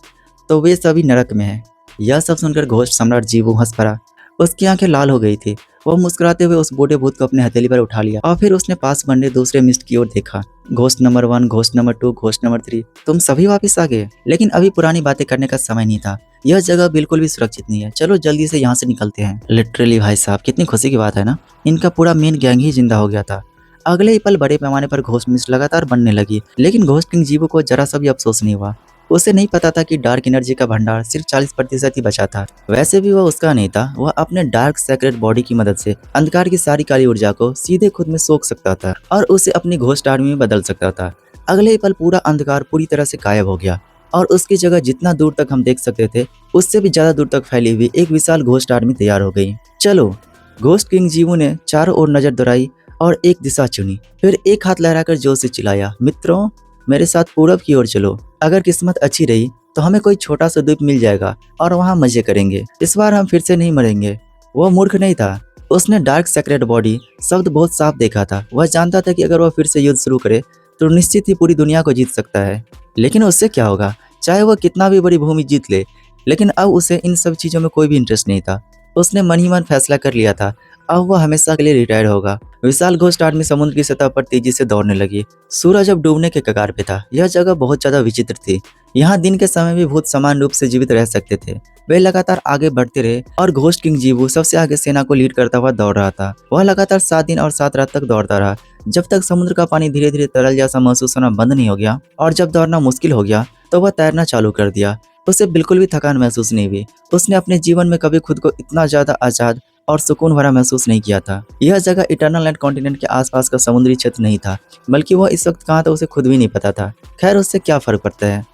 तो वे सभी नरक में है। यह सब सुनकर घोस्ट सम्राट जीवो हंस पड़ा। उसकी आंखें लाल हो गई थी। वो मुस्कुराते हुए उस बूढ़े भूत को अपने हथेली पर उठा लिया और फिर उसने पास बने दूसरे मिस्ट की ओर देखा। Ghost number 1, ghost number 2, ghost number 3, तुम सभी वापस आ गए। लेकिन अभी पुरानी बातें करने का समय नहीं था। यह जगह बिल्कुल भी सुरक्षित नहीं है। चलो जल्दी से यहाँ से निकलते हैं। लिटरली भाई साहब, कितनी खुशी की बात है ना। इनका पूरा मेन गैंग ही जिंदा हो गया था। अगले ही पल बड़े पैमाने पर घोस्ट मिस्ट लगातार बनने लगी, लेकिन घोस्ट किंग जीवो को जरा सा भी अफसोस नहीं हुआ। उसे नहीं पता था कि डार्क एनर्जी का भंडार सिर्फ 40% ही बचा था। वैसे भी वह उसका नहीं था। वह अपने डार्क सेक्रेट बॉडी की मदद से अंधकार की सारी काली ऊर्जा को सीधे खुद में सोख सकता था और उसे अपनी घोस्ट आर्मी में बदल सकता था। अगले ही पल पूरा अंधकार पूरी तरह से गायब हो गया और उसकी जगह जितना दूर तक हम देख सकते थे उससे भी ज्यादा दूर तक फैली हुई एक विशाल घोस्ट आर्मी तैयार हो गई। चलो, घोस्ट किंग जीवो ने चारों ओर नजर दौड़ाई और एक दिशा चुनी। फिर एक हाथ लहराकर जोर से चिल्लाया, मित्रों, मेरे साथ पूरब की ओर चलो। अगर किस्मत अच्छी रही तो हमें कोई छोटा सा द्वीप मिल जाएगा और वहाँ मजे करेंगे। इस बार हम फिर से नहीं मरेंगे। वह मूर्ख नहीं था। उसने डार्क सेक्रेट बॉडी शब्द बहुत साफ देखा था। वह जानता था कि अगर वह फिर से युद्ध शुरू करे तो निश्चित ही पूरी दुनिया को जीत सकता है। लेकिन उससे क्या होगा, चाहे वह कितना भी बड़ी भूमि जीत ले। लेकिन अब उसे इन सब चीजों में कोई भी इंटरेस्ट नहीं था। उसने मन ही मन फैसला कर लिया था, अब वह हमेशा के लिए रिटायर होगा। विशाल घोस्ट आर्मी समुद्र की सतह पर तेजी से दौड़ने लगी। सूरज अब डूबने के कगार पे था। यह जगह बहुत ज्यादा विचित्र थी। यहाँ दिन के समय भी भूत समान रूप से जीवित रह सकते थे। वे लगातार आगे बढ़ते रहे और घोस्ट किंग जीवो सबसे आगे सेना को लीड करता हुआ दौड़ रहा था। वह लगातार 7 दिन और 7 रात तक दौड़ता रहा, जब तक समुद्र का पानी धीरे धीरे तरल जैसा महसूस होना बंद नहीं हो गया। और जब दौड़ना मुश्किल हो गया तो वह तैरना चालू कर दिया। उसे बिल्कुल भी थकान महसूस नहीं हुई। उसने अपने जीवन में कभी खुद को इतना ज्यादा आजाद और सुकून भरा महसूस नहीं किया था। यह जगह इटर्नल नाइट कॉन्टिनेंट के आसपास का समुद्री क्षेत्र नहीं था, बल्कि वह इस वक्त कहाँ था उसे खुद भी नहीं पता था। खैर, उससे क्या फर्क पड़ता है।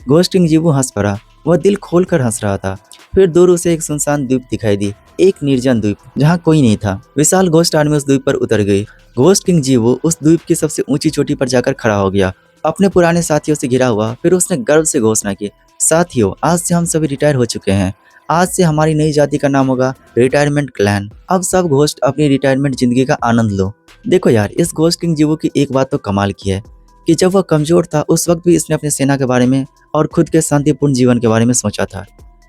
घोस्ट किंग जीवो हंस पड़ा। वह दिल खोल कर हंस रहा था। फिर दूर उसे एक सुनसान द्वीप दिखाई दी, एक निर्जन द्वीप जहाँ कोई नहीं था। विशाल घोस्ट आर्मी उस द्वीप पर उतर गई। घोस्ट किंग जीवो उस द्वीप की सबसे ऊंची चोटी पर जाकर खड़ा हो गया, अपने पुराने साथियों से घिरा हुआ। फिर उसने गर्व से घोषणा की, साथियों, आज से हम सभी रिटायर हो चुके हैं। आज से हमारी नई जाति का नाम होगा रिटायरमेंट क्लैन। अब सब घोस्ट अपनी रिटायरमेंट जिंदगी का आनंद लो। देखो यार, इस घोस्ट किंग जीवो की एक बात तो कमाल की है कि जब वह कमजोर था उस वक्त भी इसने अपनी सेना के बारे में और खुद के शांतिपूर्ण जीवन के बारे में सोचा था।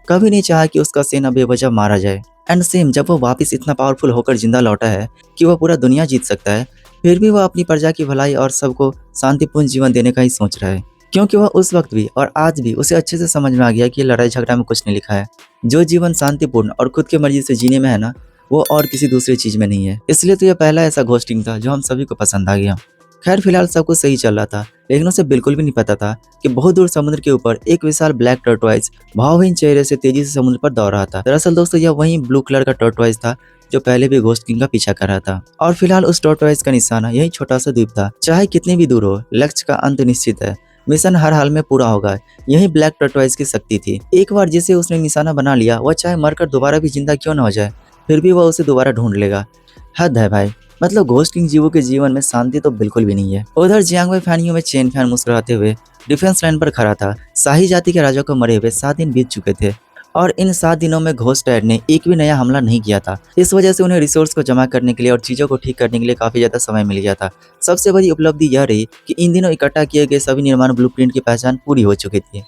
कभी नहीं चाहा कि उसका सेना बेवजह मारा जाए। एंड सेम, जब वह वापस इतना पावरफुल होकर जिंदा लौटा है कि वह पूरा दुनिया जीत सकता है, फिर भी वह अपनी प्रजा की भलाई और सबको शांतिपूर्ण जीवन देने का ही सोच रहा है। क्योंकि वह उस वक्त भी और आज भी उसे अच्छे से समझ में आ गया कि लड़ाई झगड़ा में कुछ नहीं लिखा है। जो जीवन शांतिपूर्ण और खुद की मर्जी से जीने में है ना, वो और किसी दूसरी चीज में नहीं है। इसलिए तो यह पहला ऐसा घोस्टिंग था जो हम सभी को पसंद आ गया। खैर, फिलहाल सब कुछ सही चल रहा था, लेकिन उसे बिल्कुल भी नहीं पता था कि बहुत दूर समुद्र के ऊपर एक विशाल ब्लैक टर्टवाइज भावहीन चेहरे से तेजी से समुद्र पर दौड़ रहा था। दरअसल दोस्तों, यह वही ब्लू कलर का टर्टवाइज था जो पहले भी घोस्ट किंग का पीछा कर रहा था। और फिलहाल उस टर्टवाइज का निशाना यही छोटा सा द्वीप था। चाहे कितनी भी दूर हो, लक्ष्य का अंत निश्चित है। मिशन हर हाल में पूरा होगा। यही ब्लैक टर्टवाइज की शक्ति थी। एक बार जिसे उसने निशाना बना लिया, वह चाहे मरकर दोबारा भी जिंदा क्यों न हो जाए, फिर भी वह उसे दोबारा ढूंढ लेगा। हद है भाई। मतलब घोस्ट किंग जीवो के जीवन में शांति तो बिल्कुल भी नहीं है। उधर जियांगवे फैनियों में चेन फैन मुस्कुराते हुए डिफेंस लाइन पर खड़ा था। शाही जाति के राजा को मरे हुए 7 दिन बीत चुके थे और इन 7 दिनों में घोस्ट टायर ने एक भी नया हमला नहीं किया था। इस वजह से उन्हें रिसोर्स को जमा करने के लिए और चीजों को ठीक करने के लिए काफी ज्यादा समय मिल गया था। सबसे बड़ी उपलब्धि यह रही कि इन दिनों इकट्ठा किए गए सभी निर्माण ब्लूप्रिंट की पहचान पूरी हो चुकी थी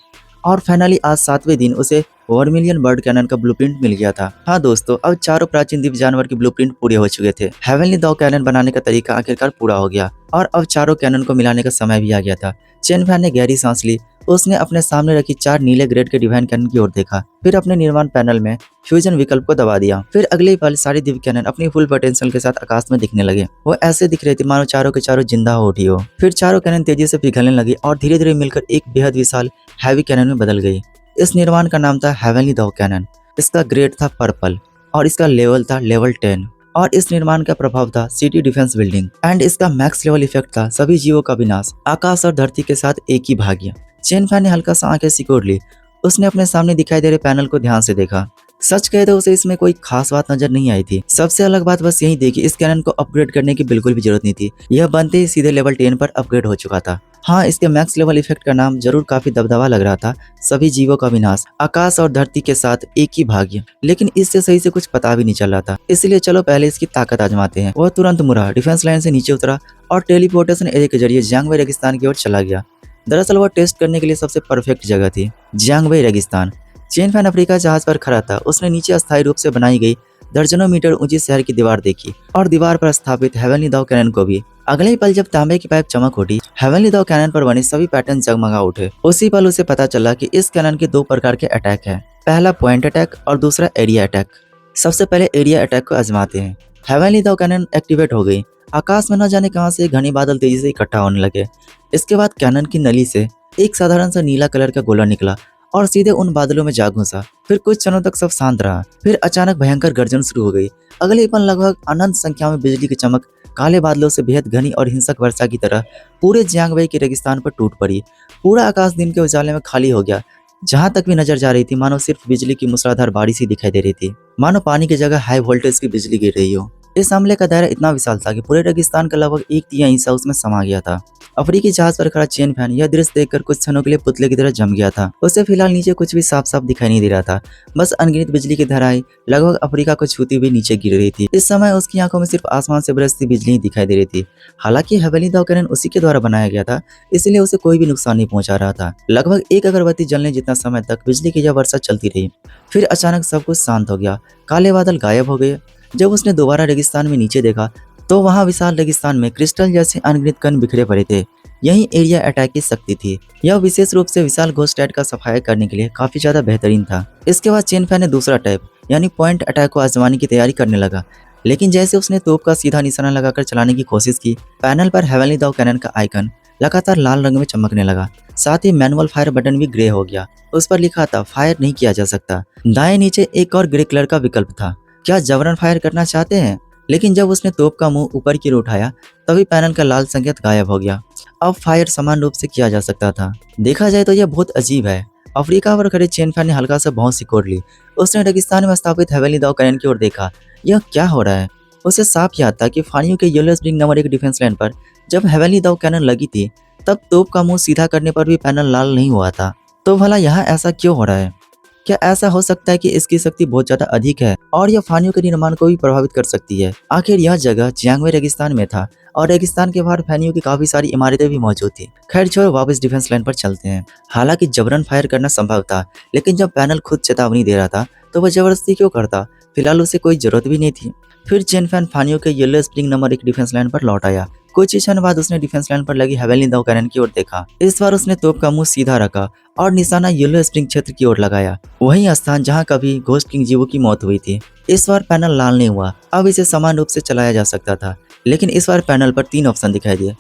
और फाइनली आज 7वें दिन उसे वर्मिलियन बर्ड कैनन का ब्लूप्रिंट मिल गया था। हाँ दोस्तों, अब चारों प्राचीन द्वीप जानवर के ब्लूप्रिंट पूरे हो चुके थे। हेवनली डॉग कैनन बनाने का तरीका आखिरकार पूरा हो गया और अब चारों कैनन को मिलाने का समय भी आ गया था। चेन फैन ने गहरी सांस ली। उसने अपने सामने रखी 4 नीले ग्रेड के डिवाइन कैनन की ओर देखा, फिर अपने निर्माण पैनल में फ्यूजन विकल्प को दबा दिया। फिर अगले ही पल सारे दिव्य कैनन अपनी फुल पोटेंशियल के साथ आकाश में दिखने लगे। वो ऐसे दिख रहे थे मानो चारों के चारों जिंदा हो उठी हो। फिर चारों कैनन तेजी से पिघलने लगी और धीरे धीरे मिलकर एक बेहद विशाल हैवी कैनन में बदल गई। इस निर्माण का नाम था हेवनली डॉग कैनन। इसका ग्रेड था पर्पल। और इसका लेवल था लेवल 10 और इस निर्माण का प्रभाव था सिटी डिफेंस बिल्डिंग एंड इसका मैक्स लेवल इफेक्ट था सभी जीवों का विनाश, आकाश और धरती के साथ एक ही भाग्य। चेन फैन ने हल्का सा आंखें सिकोड़ ली। उसने अपने सामने दिखाई दे रहे पैनल को ध्यान से देखा। सच कहे तो उसे इसमें कोई खास बात नजर नहीं आई थी। सबसे अलग बात बस यही थी कि इस कैनन को अपग्रेड करने की बिल्कुल भी जरूरत नहीं थी। यह बनते ही सीधे लेवल 10 पर अपग्रेड हो चुका था। हाँ, इसके मैक्स लेवल इफेक्ट का नाम जरूर काफी दबदबा लग रहा था, सभी जीवों का विनाश, आकाश और धरती के साथ एक ही भाग्य। लेकिन इससे सही से कुछ पता भी नहीं चल रहा था, इसलिए चलो पहले इसकी ताकत आजमाते हैं। वह तुरंत मुड़ा, डिफेंस लाइन से नीचे उतरा और टेलीपोर्टेशन एरिया के जरिए जियांगवे रेगिस्तान की ओर चला गया। दरअसल वह टेस्ट करने के लिए सबसे परफेक्ट जगह थी, जियांगवे रेगिस्तान। चेन फैन अफ्रीका जहाज पर खड़ा था। उसने नीचे अस्थायी रूप से बनाई गई दर्जनों मीटर ऊंची शहर की दीवार देखी और दीवार पर स्थापित हेवनली दाव कैनन को भी। अगले ही पल जब तांबे की पाइप चमक उठी, हेवनली दाव कैनन पर बने सभी पैटर्न जगमगा उठे। उसी पल उसे पता चला कि इस कैनन के दो प्रकार के अटैक हैं, पहला पॉइंट अटैक और दूसरा एरिया अटैक। सबसे पहले एरिया अटैक को आजमाते हैं। हेवनली दाव कैनन एक्टिवेट हो गई। आकाश में न जाने कहां से घने बादल तेजी से इकट्ठा होने लगे। इसके बाद कैनन की नली से एक साधारण सा नीला कलर का गोला निकला और सीधे उन बादलों में जा घुसा। फिर कुछ क्षणों तक सब शांत रहा। फिर अचानक भयंकर गर्जन शुरू हो गई। अगले पल लगभग अनंत संख्या में बिजली की चमक काले बादलों से बेहद घनी और हिंसक वर्षा की तरह पूरे जियांगवेई के रेगिस्तान पर टूट पड़ी। पूरा आकाश दिन के उजाले में खाली हो गया। जहां तक भी नजर जा रही थी, मानो सिर्फ बिजली की मूसलाधार बारिश ही दिखाई दे रही थी, मानो पानी की जगह हाई वोल्टेज की बिजली गिर रही हो। इस हमले का दायरा इतना विशाल था कि पूरे रेगिस्तान का लगभग 1/3 हिस्सा उसमें समा गया था। अफ्रीकी जहाज पर खड़ा चेन फैन यह दृश्य देखकर कुछ क्षणों के लिए पुतले की तरह जम गया था। उसे फिलहाल नीचे कुछ भी साफ साफ दिखाई नहीं दे रहा था, बस अनगिनत बिजली की धाराएं लगभग अफ्रीका को छूती हुई नीचे गिर रही थी। इस समय उसकी आंखों में सिर्फ आसमान से बरसती बिजली ही दिखाई दे रही थी। हालांकि हेवनली दाव कैनन उसी के द्वारा बनाया गया था, इसलिए उसे कोई भी नुकसान नहीं पहुंचा रहा था। लगभग एक अगरबत्ती जलने जितना समय तक बिजली की यह वर्षा चलती रही। फिर अचानक सब कुछ शांत हो गया। काले बादल गायब हो गए। जब उसने दोबारा रेगिस्तान में नीचे देखा तो वहां विशाल रेगिस्तान में क्रिस्टल जैसे अनगिनत कण बिखरे पड़े थे। यही एरिया अटैक की शक्ति थी। यह विशेष रूप से विशाल घोस्टैट का सफाया करने के लिए काफी ज्यादा बेहतरीन था। इसके बाद चेन फैन ने दूसरा टाइप यानी पॉइंट अटैक को आजमाने की तैयारी करने लगा। लेकिन जैसे उसने तोप का सीधा निशाना लगाकर चलाने की कोशिश की, पैनल पर हेवनली दाव कैनन का आइकन लगातार लाल रंग में चमकने लगा। साथ ही मैनुअल फायर बटन भी ग्रे हो गया। उस पर लिखा था फायर नहीं किया जा सकता। दाएं नीचे एक और ग्रे कलर का विकल्प था, क्या जबरन फायर करना चाहते हैं। लेकिन जब उसने तोप का मुंह ऊपर की ओर उठाया तभी पैनल का लाल संकेत गायब हो गया। अब फायर समान रूप से किया जा सकता था। देखा जाए तो यह बहुत अजीब है। अफ्रीका पर खड़े चेन फैन ने हल्का सा भौं सिकोड़ ली। उसने रेगिस्तान में स्थापित हेवनली दाव कैनन की ओर देखा। यह क्या हो रहा है? उसे साफ याद था कि फानियों के yellow spring number 1 defence line पर जब हेवनली दाव कैनन लगी थी तब तोप का मुंह सीधा करने पर भी पैनल लाल नहीं हुआ था। तो भला यहाँ ऐसा क्यों हो रहा है? क्या ऐसा हो सकता है कि इसकी शक्ति बहुत ज्यादा अधिक है और यह फानियों के निर्माण को भी प्रभावित कर सकती है? आखिर यह जगह जियांगवे रेगिस्तान में था और रेगिस्तान के बाहर फानियों की काफी सारी इमारतें भी मौजूद थी। खैर छोड़ो, वापस डिफेंस लाइन पर चलते हैं। हालांकि जबरन फायर करना संभव था, लेकिन जब पैनल खुद चेतावनी दे रहा था तो वह जबरदस्ती क्यों करता? फिलहाल उसे कोई जरूरत भी नहीं थी। फिर चेन फैन फानियों के yellow spring number 1 defence line पर लौट आया। कुछ ही क्षण बाद उसने डिफेंस लाइन पर लगी हेवनली दाव कैनन की ओर देखा। इस बार उसने तोप का मुंह सीधा रखा और निशाना येलो स्प्रिंग क्षेत्र की ओर लगाया, वही स्थान जहां कभी घोस्ट किंग जीवो की मौत हुई थी। इस बार पैनल लाल नहीं हुआ। अब इसे समान रूप से चलाया जा सकता था, लेकिन इस बार पैनल पर 3 ऑप्शन दिखाई दिए।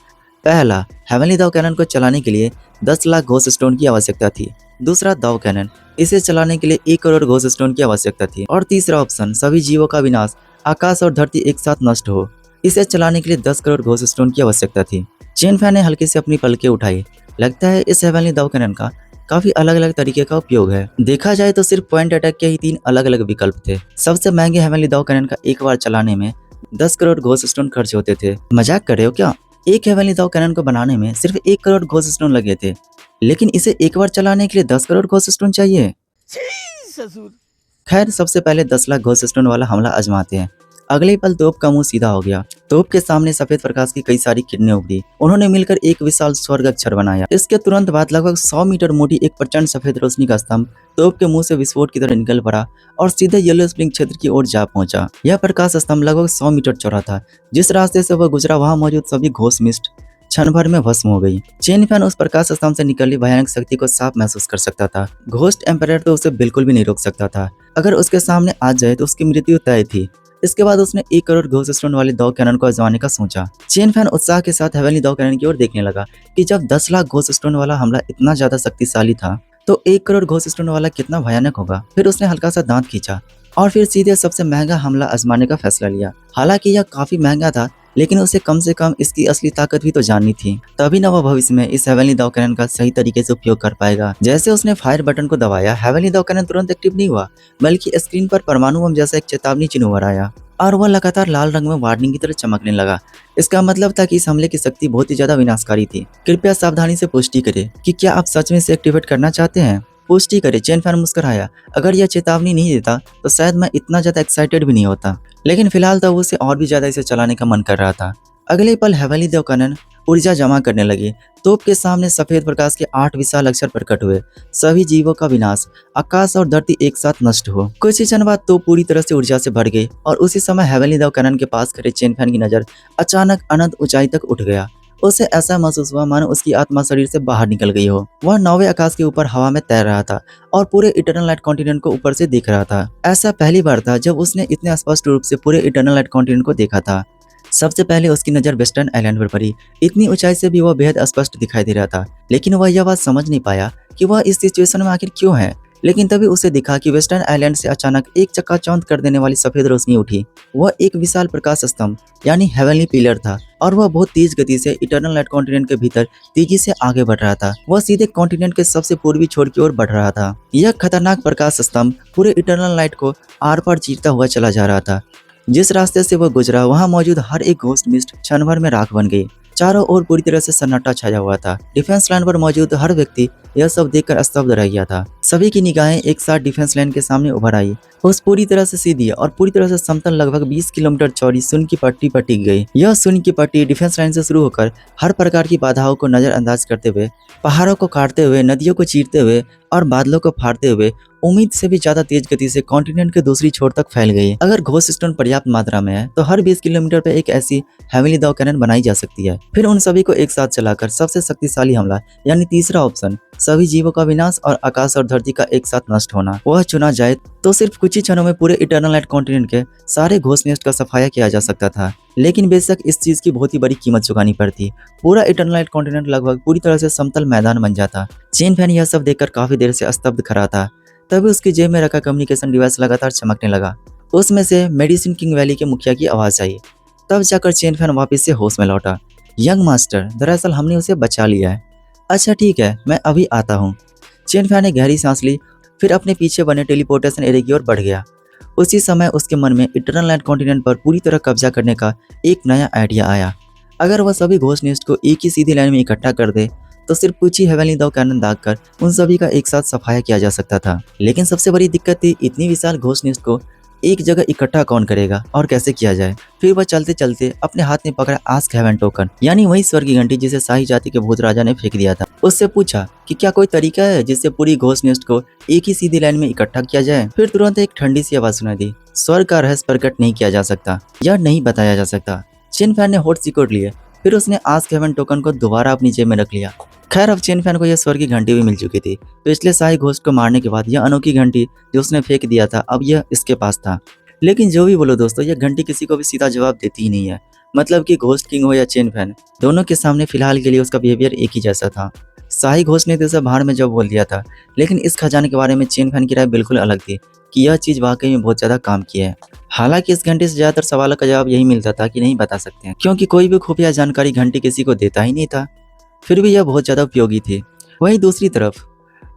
पहला, हेवनली दाव कैनन को चलाने के लिए 10 लाख घोस्ट स्टोन की आवश्यकता थी। दूसरा, दाव कैनन, इसे चलाने के लिए 1 करोड़ घोस्ट स्टोन की आवश्यकता थी। और तीसरा ऑप्शन, सभी जीवों का विनाश, आकाश और धरती एक साथ नष्ट हो। इसे चलाने के लिए 10 करोड़ घोस्ट स्टोन की आवश्यकता थी। चेन फैन ने हल्के से अपनी पलकें उठाई। लगता है इस हेवनली दाव कैनन का काफी अलग अलग तरीके का उपयोग है। देखा जाए तो सिर्फ पॉइंट अटैक के ही 3 अलग अलग विकल्प थे। सबसे महंगे हेवनली दाव कैनन का एक बार चलाने में 10 करोड़ घोस्ट स्टोन खर्च होते थे। मजाक कर रहे हो क्या? एक हेवनली दाव कैनन को बनाने में सिर्फ 1 करोड़ घोस्ट स्टोन लगे थे, लेकिन इसे एक बार चलाने के लिए 10 करोड़ घोस्ट स्टोन चाहिए। खैर, सबसे पहले 10 लाख घोस्ट स्टोन वाला हमला आजमाते हैं। अगले ही पल तोप का मुंह सीधा हो गया। तोप के सामने सफेद प्रकाश की कई सारी किरणें उभरी। उन्होंने मिलकर एक विशाल स्वर्ग अक्षर बनाया। इसके तुरंत बाद लगभग 100 मीटर मोटी एक प्रचंड सफेद रोशनी का स्तंभ तोप के मुंह से विस्फोट की तरह निकल पड़ा और सीधे येलो स्प्रिंग क्षेत्र की ओर जा पहुंचा। यह प्रकाश स्तंभ लगभग 100 मीटर चौड़ा था। जिस रास्ते से वह गुजरा वहां मौजूद सभी घोस्ट मिस्ट क्षण भर में भस्म हो गई। चेन फैन उस प्रकाश स्तंभ से निकली भयानक शक्ति को साफ महसूस कर सकता था। घोस्ट एम्पायर तो उसे बिल्कुल भी नहीं रोक सकता था। अगर उसके सामने आ जाए तो उसकी मृत्यु तय थी। इसके बाद उसने 1 करोड़ घोस्ट स्टोन वाले दाव कैनन को आजमाने का सोचा। चेन फैन उत्साह के साथ हेवनली दाव कैनन की ओर देखने लगा कि जब 10 लाख घोस्ट स्टोन वाला हमला इतना ज्यादा शक्तिशाली था तो 1 करोड़ घोस्ट स्टोन वाला कितना भयानक होगा। फिर उसने हल्का सा दांत खींचा और फिर सीधे सबसे महंगा हमला आजमाने का फैसला लिया। हालांकि यह काफी महंगा था, लेकिन उसे कम से कम इसकी असली ताकत भी तो जाननी थी, तभी न वह भविष्य में इस हेवनली दाव कैनन का सही तरीके से उपयोग कर पाएगा। जैसे उसने फायर बटन को दबाया, हेवनली दाव कैनन तुरंत एक्टिव नहीं हुआ, बल्कि स्क्रीन पर परमाणु बम जैसा एक चेतावनी चिन्ह उभर आया और वह लगातार लाल रंग में वार्निंग की तरह चमकने लगा। इसका मतलब था कि इस हमले की शक्ति बहुत ही ज्यादा विनाशकारी थी। कृपया सावधानी से पुष्टि करें कि क्या आप सच में इसे एक्टिवेट करना चाहते हैं। पुष्टि करे। चेन फैन मुस्कुराया। अगर यह चेतावनी नहीं देता तो शायद मैं इतना ज्यादा एक्साइटेड भी नहीं होता, लेकिन फिलहाल तो उसे और भी ज्यादा इसे चलाने का मन कर रहा था। अगले पल हेवनली देव कैनन ऊर्जा जमा करने लगी। तोप के सामने सफेद प्रकाश के 8 विशाल अक्षर प्रकट हुए, सभी जीवों का विनाश, आकाश और धरती एक साथ नष्ट हो। कुछ ही क्षण बाद तोप पूरी तरह से ऊर्जा से भर गई और उसी समय हेवनली देव कैनन के पास खड़े चेन फैन की नजर अचानक अनंत ऊंचाई तक उठ गया। उसे ऐसा महसूस हुआ मानो उसकी आत्मा शरीर से बाहर निकल गई हो। वह 9वें आकाश के ऊपर हवा में तैर रहा था और पूरे इटर्नल लाइट कॉन्टिनेंट को ऊपर से देख रहा था। ऐसा पहली बार था जब उसने इतने स्पष्ट रूप से पूरे इटर्नल लाइट कॉन्टिनेंट को देखा था। सबसे पहले उसकी नजर वेस्टर्न आइलैंड पर पड़ी। इतनी ऊंचाई से भी वह बेहद स्पष्ट दिखाई दे रहा था, लेकिन वह यह बात समझ नहीं पाया कि वह इस सिचुएशन में आखिर क्यों है। लेकिन तभी उसे दिखा कि वेस्टर्न आइलैंड से अचानक एक चकाचौंध कर देने वाली सफेद रोशनी उठी। वह एक विशाल प्रकाश स्तंभ यानी हेवनली पिलर था और वह बहुत तेज गति से इटर्नल लाइट कॉन्टिनेंट के भीतर तेजी से आगे बढ़ रहा था। वह सीधे कॉन्टिनेंट के सबसे पूर्वी छोर की ओर बढ़ रहा था। यह खतरनाक प्रकाश स्तंभ पूरे इटर्नल लाइट को आर पार चीरता हुआ चला जा रहा था। जिस रास्ते से वह गुजरा वहां मौजूद हर एक घोस्ट मिस्ट क्षण भर में राख बन गई। चारों ओर पूरी तरह से सन्नाटा छाया हुआ था। डिफेंस लाइन पर मौजूद हर व्यक्ति यह सब देखकर स्तब्ध रह गया था। सभी की निगाहें एक साथ डिफेंस लाइन के सामने उभर आई। उस पूरी तरह से सीधी और पूरी तरह से समतल लगभग 20 किलोमीटर चौड़ी शून्य की पट्टी पर टिक गई। यह शून्य की पट्टी डिफेंस लाइन से शुरू होकर हर प्रकार की बाधाओं को नजरअंदाज करते हुए, पहाड़ों को काटते हुए, नदियों को चीरते हुए और बादलों को फाड़ते हुए उम्मीद से भी ज्यादा तेज गति से कॉन्टिनेंट के दूसरी छोर तक फैल गई। अगर घोस्ट स्टोन पर्याप्त मात्रा में है तो हर 20 किलोमीटर पे एक ऐसी हेवनली दाव कैनन बनाई जा सकती है। फिर उन सभी को एक साथ चलाकर सबसे शक्तिशाली हमला यानी तीसरा ऑप्शन, सभी जीवों का विनाश और आकाश और धरती का एक साथ नष्ट होना, वह चुना जाए तो सिर्फ कुछ ही क्षणों में पूरे इटर्नल लाइट कॉन्टिनेंट के सारे घोस्ट नेस्ट का सफाया किया जा सकता था। लेकिन बेशक इस चीज की बहुत ही बड़ी कीमत चुकानी पड़ती। पूरा इटर्नल लाइट कॉन्टिनेंट लगभग पूरी तरह से समतल मैदान बन जाता। चेन फैन यह सब देखकर काफी देर से स्तब्ध खड़ा था। तभी उसकी जेब में रखा कम्युनिकेशन डिवाइस लगातार चमकने लगा। उसमें से मेडिसिन किंग वैली के मुखिया की आवाज आई। तब जाकर चेन फैन वापस से होश में लौटा। यंग मास्टर, दरअसल हमने उसे बचा लिया है। अच्छा ठीक है, मैं अभी आता हूँ। चेन फैन ने गहरी सांस ली, फिर अपने पीछे बने टेलीपोर्टेशन एरिया की ओर बढ़ गया। उसी समय उसके मन में इटर्नल लाइट कॉन्टिनेंट पर पूरी तरह कब्जा करने का एक नया आइडिया आया। अगर वह सभी घोस्ट नेस्ट को एक ही सीधी लाइन में इकट्ठा कर दे तो सिर्फ कुछ ही हेवनली दाव कैनन दागकर उन सभी का एक साथ सफाया किया जा सकता था। लेकिन सबसे बड़ी दिक्कत थी, इतनी विशाल घोस्ट नेस्ट को एक जगह इकट्ठा कौन करेगा और कैसे किया जाए। फिर वह चलते चलते अपने हाथ में पकड़ा आस्क हेवन टोकन यानी वही स्वर्ग की घंटी जिसे शाही जाति के भूत राजा ने फेंक दिया था। उससे पूछा कि क्या कोई तरीका है जिससे पूरी घोस्ट नेस्ट को एक ही सीधी लाइन में इकट्ठा किया जाए। फिर तुरंत एक ठंडी सी आवाज सुनाई दी, स्वर्ग का रहस्य प्रकट नहीं किया जा सकता, यह नहीं बताया जा सकता। चेन फैन ने होठ सिकोड़ लिए, फिर उसने आस्क हेवन टोकन को दोबारा अपनी जेब में रख लिया। खैर अब चेन फैन को यह स्वर्ग की घंटी भी मिल चुकी थी। पिछले शाही घोस्ट को मारने के बाद यह अनोखी घंटी जो उसने फेंक दिया था अब यह इसके पास था। लेकिन जो भी बोलो दोस्तों, यह घंटी किसी को भी सीधा जवाब देती ही नहीं है। मतलब कि घोस्ट किंग हो या चेन फैन, दोनों के सामने फिलहाल के लिए उसका बिहेवियर एक ही जैसा था। शाही घोस्ट ने तो उसे भाड़ में जब बोल दिया था, लेकिन इस खजाने के बारे में चेन फैन की राय बिल्कुल अलग थी कि यह चीज वाकई में बहुत ज्यादा काम की है। हालांकि इस घंटे से ज्यादातर सवालों का जवाब यही मिलता था कि नहीं बता सकते हैं, क्योंकि कोई भी खुफिया जानकारी घंटी किसी को देता ही नहीं था। फिर भी यह बहुत ज्यादा उपयोगी थी। वहीं दूसरी तरफ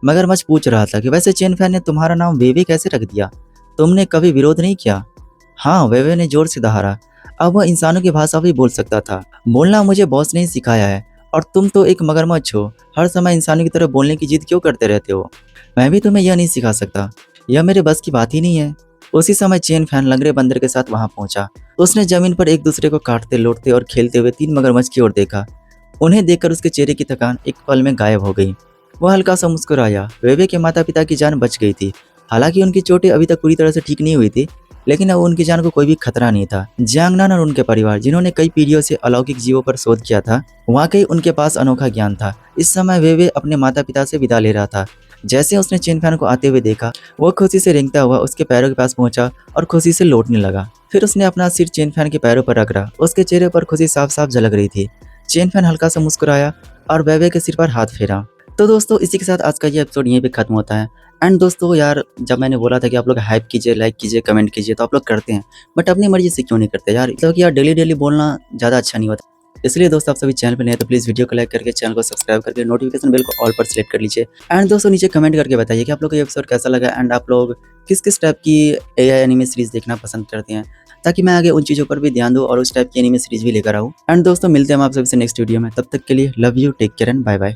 मगरमच्छ पूछ रहा था कि वैसे चेन फैन ने तुम्हारा नाम वेवे कैसे रख दिया, तुमने कभी विरोध नहीं किया। हाँ, वेवे ने जोर से दहाड़ा। अब वह इंसानों की भाषा भी बोल सकता था। बोलना मुझे बॉस ने ही सिखाया है और तुम तो एक मगरमच्छ हो, हर समय इंसानों की तरह बोलने की जिद क्यों करते रहते हो। मैं भी तुम्हें यह नहीं सिखा सकता, यह मेरे बस की बात ही नहीं है। उसी समय चेन फैन लंगड़े बंदर के साथ वहां पहुंचा। उसने जमीन पर एक दूसरे को काटते, लौटते और खेलते हुए 3 मगरमच्छ की ओर देखा। उन्हें देखकर उसके चेहरे की थकान एक पल में गायब हो गई। वह हल्का सा मुस्कुराया। वेवे के माता पिता की जान बच गई थी। हालांकि उनकी चोटें अभी तक पूरी तरह से ठीक नहीं हुई थी, लेकिन अब उनकी जान को कोई भी खतरा नहीं था। जियांगनान और उनके परिवार, जिन्होंने कई पीढ़ियों से अलौकिक जीवों पर शोध किया था, वाकई उनके पास अनोखा ज्ञान था। इस समय वेवे अपने माता पिता से विदा ले रहा था। जैसे उसने चेन फैन को आते हुए देखा, वो खुशी से रेंगता हुआ उसके पैरों के पास पहुंचा और खुशी से लौटने लगा। फिर उसने अपना सिर चेन फैन के पैरों पर रगड़ा। उसके चेहरे पर खुशी साफ साफ झलक रही थी। चेन फैन हल्का सा मुस्कुराया और वेवे के सिर पर हाथ फेरा। तो दोस्तों, इसी के साथ आज का ये एपिसोड यहीं पे खत्म होता है। एंड दोस्तों यार, जब मैंने बोला था कि आप लोग हाइप कीजिए, लाइक कीजिए, कमेंट कीजिए, तो आप लोग करते हैं, बट अपनी मर्जी से क्यों नहीं करते यार? मतलब कि यार डेली बोलना ज़्यादा अच्छा नहीं होता। इसलिए दोस्तों, आप सभी चैनल पे नए हैं तो प्लीज़ वीडियो को लाइक करके, चैनल को सब्सक्राइब करके, नोटिफिकेशन बेल को ऑल पर सेलेक्ट कर लीजिए। एंड दोस्तों नीचे कमेंट करके बताइए कि आप लोग को ये एपिसोड कैसा लगा एंड आप लोग किस टाइप की एआई एनिमे सीरीज़ देखना पसंद करते हैं, ताकि मैं आगे उन चीज़ों पर भी ध्यान दूँ और उस टाइप की एनिमे सीरीज़ भी लेकर आऊँ। एंड दोस्तों मिलते हैं हम आप सभी से नेक्स्ट वीडियो में, तब तक के लिए love you, take care and bye bye.